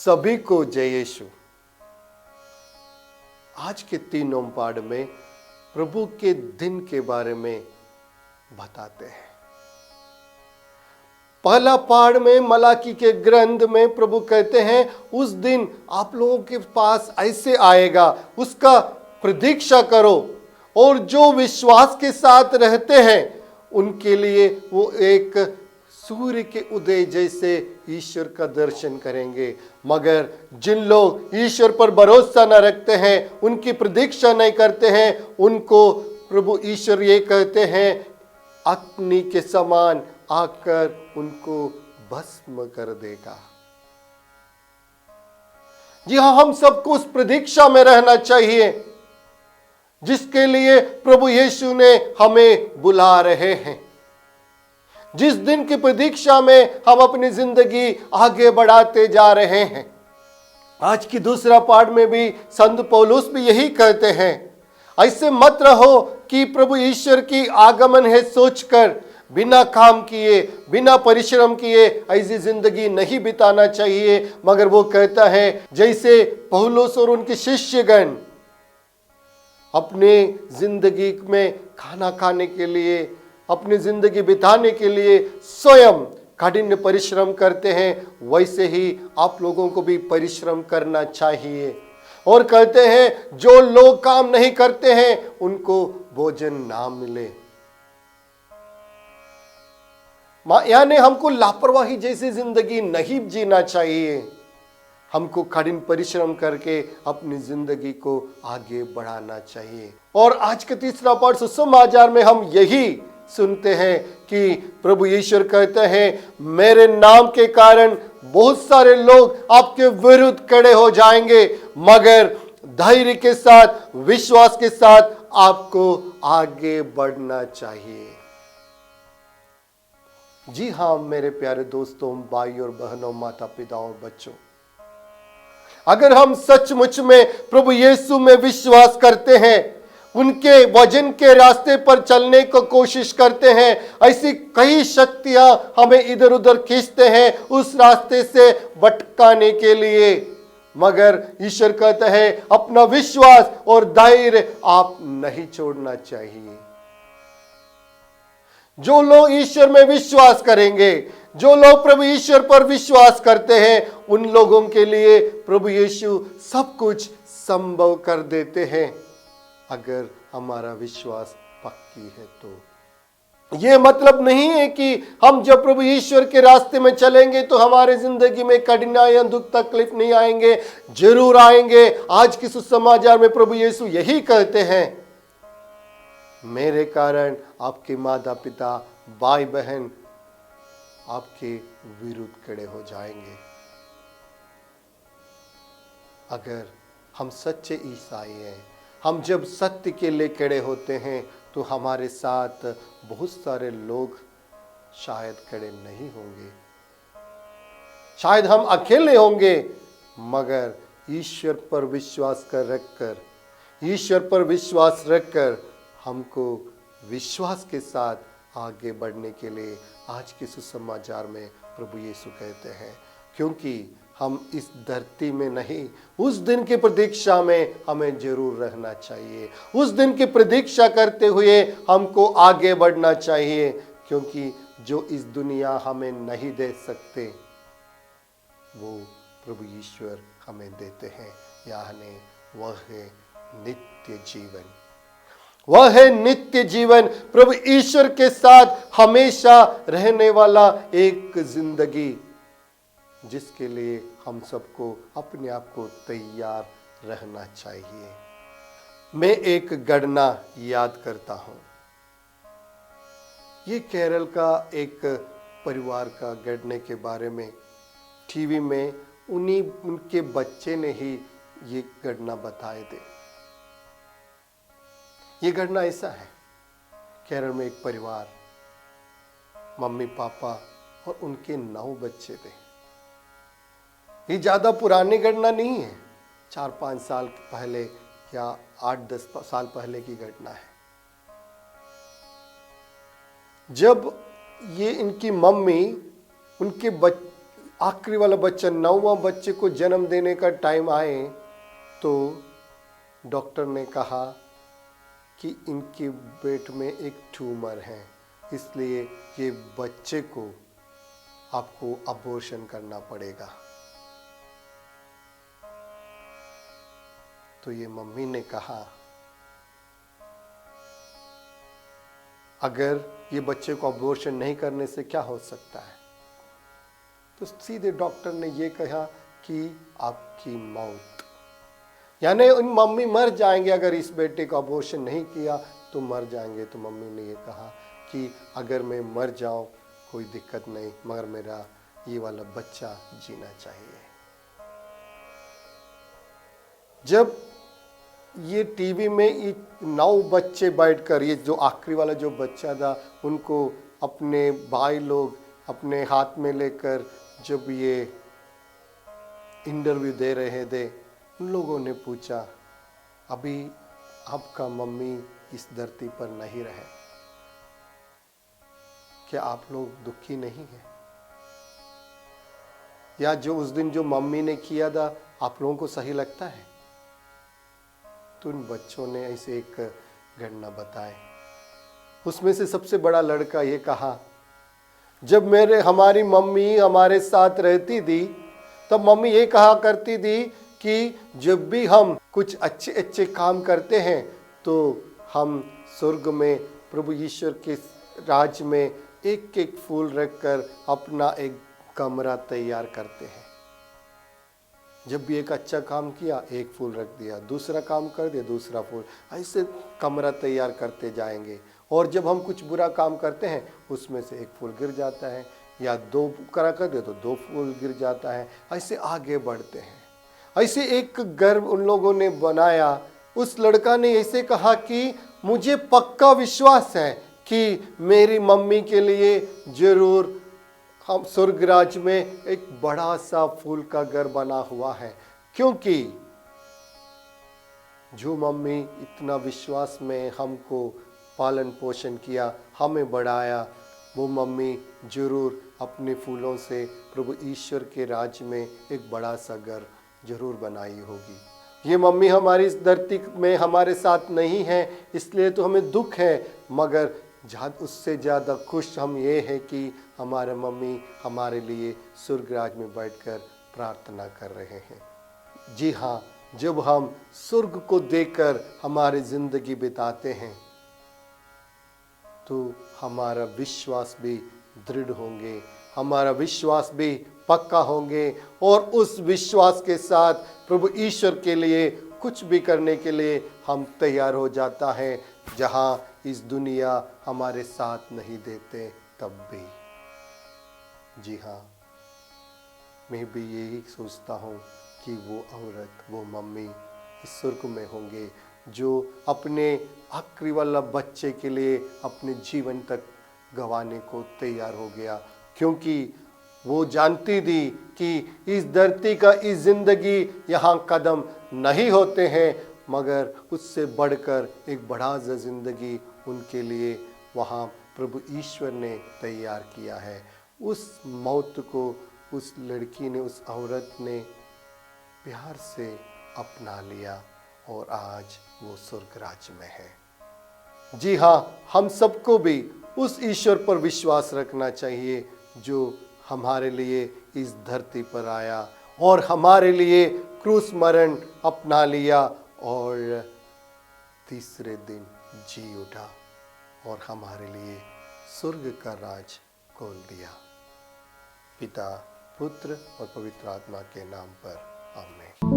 सभी को जय यीशु। आज के तीनों पाठ में प्रभु के दिन के बारे में बताते हैं। पहला पाठ में मलाकी के ग्रंथ में प्रभु कहते हैं उस दिन आप लोगों के पास ऐसे आएगा, उसका प्रतीक्षा करो, और जो विश्वास के साथ रहते हैं उनके लिए वो एक सूर्य के उदय जैसे ईश्वर का दर्शन करेंगे। मगर जिन लोग ईश्वर पर भरोसा न रखते हैं, उनकी प्रतीक्षा नहीं करते हैं, उनको प्रभु ईश्वर ये कहते हैं अग्नि के समान आकर उनको भस्म कर देगा। जी हाँ, हम सबको उस प्रतीक्षा में रहना चाहिए जिसके लिए प्रभु यीशु ने हमें बुला रहे हैं। जिस दिन की प्रतीक्षा में हम अपनी जिंदगी आगे बढ़ाते जा रहे हैं। आज की दूसरा पाठ में भी संत पौलुस भी यही कहते हैं, ऐसे मत रहो कि प्रभु ईश्वर की आगमन है सोचकर बिना काम किए, बिना परिश्रम किए ऐसी जिंदगी नहीं बिताना चाहिए। मगर वो कहता है जैसे पौलुस और उनके शिष्यगण अपने जिंदगी में खाना खाने के लिए, अपनी जिंदगी बिताने के लिए स्वयं कठिन परिश्रम करते हैं, वैसे ही आप लोगों को भी परिश्रम करना चाहिए। और कहते हैं जो लोग काम नहीं करते हैं उनको भोजन ना मिले। यानी हमको लापरवाही जैसी जिंदगी नहीं जीना चाहिए। हमको कठिन परिश्रम करके अपनी जिंदगी को आगे बढ़ाना चाहिए। और आज का तीसरा पाठ सुसमाचार में हम यही सुनते हैं कि प्रभु ईश्वर कहते हैं मेरे नाम के कारण बहुत सारे लोग आपके विरुद्ध खड़े हो जाएंगे, मगर धैर्य के साथ, विश्वास के साथ आपको आगे बढ़ना चाहिए। जी हाँ मेरे प्यारे दोस्तों, भाई और बहनों, माता पिता और बच्चों, अगर हम सचमुच में प्रभु यीशु में विश्वास करते हैं, उनके वचन के रास्ते पर चलने को कोशिश करते हैं, ऐसी कई शक्तियां हमें इधर उधर खींचते हैं उस रास्ते से भटकाने के लिए, मगर ईश्वर कहता है अपना विश्वास और धैर्य आप नहीं छोड़ना चाहिए। जो लोग ईश्वर में विश्वास करेंगे, जो लोग प्रभु ईश्वर पर विश्वास करते हैं, उन लोगों के लिए प्रभु यीशु सब कुछ संभव कर देते हैं, अगर हमारा विश्वास पक्की है तो। यह मतलब नहीं है कि हम जब प्रभु ईश्वर के रास्ते में चलेंगे तो हमारे जिंदगी में कठिनाइयां, दुख, तकलीफ नहीं आएंगे। जरूर आएंगे। आज की सुसमाचार में प्रभु यीशु यही कहते हैं मेरे कारण आपके माता पिता, भाई बहन आपके विरुद्ध खड़े हो जाएंगे। अगर हम सच्चे ईसाई हैं, हम जब सत्य के लिए खड़े होते हैं तो हमारे साथ बहुत सारे लोग शायद खड़े नहीं होंगे, शायद हम अकेले होंगे, मगर ईश्वर पर विश्वास रखकर हमको विश्वास के साथ आगे बढ़ने के लिए आज के सुसमाचार में प्रभु यीशु कहते हैं, क्योंकि हम इस धरती में नहीं, उस दिन की प्रतीक्षा में हमें जरूर रहना चाहिए। उस दिन की प्रतीक्षा करते हुए हमको आगे बढ़ना चाहिए, क्योंकि जो इस दुनिया हमें नहीं दे सकते वो प्रभु ईश्वर हमें देते हैं, यानी वह है नित्य जीवन। वह है नित्य जीवन, प्रभु ईश्वर के साथ हमेशा रहने वाला एक जिंदगी, जिसके लिए हम सबको अपने आप को तैयार रहना चाहिए। मैं एक घटना याद करता हूं। ये केरल का एक परिवार का घटने के बारे में टीवी में उनके बच्चे ने ही ये घटना बताए थे। ये घटना ऐसा है, केरल में एक परिवार, मम्मी पापा और उनके 9 बच्चे थे। ये ज्यादा पुरानी घटना नहीं है, 4-5 साल पहले या 8-10 साल पहले की घटना है। जब ये इनकी मम्मी उनके आखिरी वाला बच्चा 9वां बच्चे को जन्म देने का टाइम आए तो डॉक्टर ने कहा कि इनके पेट में एक ट्यूमर है, इसलिए ये बच्चे को आपको अबॉर्शन करना पड़ेगा। तो ये मम्मी ने कहा अगर ये बच्चे को अबॉर्शन नहीं करने से क्या हो सकता है? तो सीधे डॉक्टर ने ये कहा कि आपकी मौत, यानी उन मम्मी मर जाएंगे अगर इस बेटे को अबॉर्शन नहीं किया तो मर जाएंगे। तो मम्मी ने ये कहा कि अगर मैं मर जाऊं कोई दिक्कत नहीं, मगर मेरा ये वाला बच्चा जीना चाहिए। जब ये टीवी में ये 9 बच्चे बैठकर, ये जो आखिरी वाला जो बच्चा था उनको अपने भाई लोग अपने हाथ में लेकर जब ये इंटरव्यू दे रहे थे, उन लोगों ने पूछा अभी आपका मम्मी इस धरती पर नहीं रहे, क्या आप लोग दुखी नहीं हैं? या जो उस दिन जो मम्मी ने किया था आप लोगों को सही लगता है? तो उन बच्चों ने ऐसे एक घटना बताई। उसमें से सबसे बड़ा लड़का ये कहा, जब हमारी मम्मी हमारे साथ रहती थी तब मम्मी ये कहा करती थी कि जब भी हम कुछ अच्छे अच्छे काम करते हैं तो हम स्वर्ग में प्रभु ईश्वर के राज में एक एक फूल रखकर अपना एक कमरा तैयार करते हैं। जब भी एक अच्छा काम किया एक फूल रख दिया, दूसरा काम कर दिया दूसरा फूल, ऐसे कमरा तैयार करते जाएंगे। और जब हम कुछ बुरा काम करते हैं उसमें से एक फूल गिर जाता है, या 2 करा कर दे तो 2 फूल गिर जाता है, ऐसे आगे बढ़ते हैं। ऐसे एक घर उन लोगों ने बनाया। उस लड़का ने ऐसे कहा कि मुझे पक्का विश्वास है कि मेरी मम्मी के लिए जरूर हम स्वर्ग राज में एक बड़ा सा फूल का घर बना हुआ है, क्योंकि जो मम्मी इतना विश्वास में हमको पालन पोषण किया, हमें बढ़ाया, वो मम्मी जरूर अपने फूलों से प्रभु ईश्वर के राज में एक बड़ा सा घर जरूर बनाई होगी। ये मम्मी हमारी इस धरती में हमारे साथ नहीं है, इसलिए तो हमें दुख है, मगर उससे ज़्यादा खुश हम ये हैं कि हमारे मम्मी हमारे लिए स्वर्ग राज में बैठकर प्रार्थना कर रहे हैं। जी हाँ, जब हम स्वर्ग को देखकर हमारी जिंदगी बिताते हैं तो हमारा विश्वास भी दृढ़ होंगे, हमारा विश्वास भी पक्का होंगे, और उस विश्वास के साथ प्रभु ईश्वर के लिए कुछ भी करने के लिए हम तैयार हो जाता है, जहाँ इस दुनिया हमारे साथ नहीं देते तब भी। जी हाँ, मैं भी यही सोचता हूँ कि वो औरत, वो मम्मी इस स्वर्ग में होंगे जो अपने आखिरी वाला बच्चे के लिए अपने जीवन तक गंवाने को तैयार हो गया, क्योंकि वो जानती थी कि इस धरती का इस जिंदगी यहाँ कदम नहीं होते हैं, मगर उससे बढ़कर एक बड़ा सा जिंदगी उनके लिए वहाँ प्रभु ईश्वर ने तैयार किया है। उस मौत को उस लड़की ने, उस औरत ने प्यार से अपना लिया और आज वो स्वर्ग राज्य में है। जी हाँ, हम सबको भी उस ईश्वर पर विश्वास रखना चाहिए जो हमारे लिए इस धरती पर आया और हमारे लिए क्रूस मरण अपना लिया और तीसरे दिन जी उठा और हमारे लिए स्वर्ग का राज खोल दिया। पिता, पुत्र और पवित्र आत्मा के नाम पर आमीन।